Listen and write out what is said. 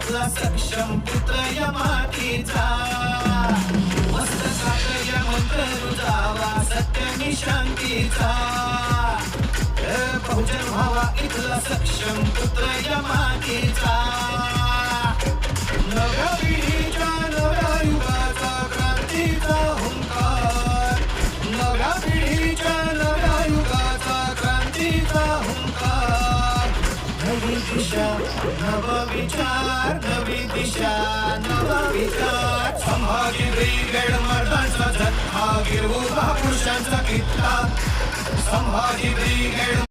इथला सक्षम पुत्र या मातीचा मस्तकात या मंत्र रुजावा सत्य शांतीचा बहुजन व्हावा इथला सक्षम पुत्र या मातीचा नव्या पिढीच्या नव्या युगाचा क्रांतीचा हुंकार नव्या पिढीच्या नव्या युगाचा क्रांतीचा हुंकार नवी दिशा नव विचार नवी दिशा नवा विचार संभाजी ब्रिगेड मर्दांचा जथ्था गिरवू महापुरुषांचा किल्ला संभाजी ब्रिगेड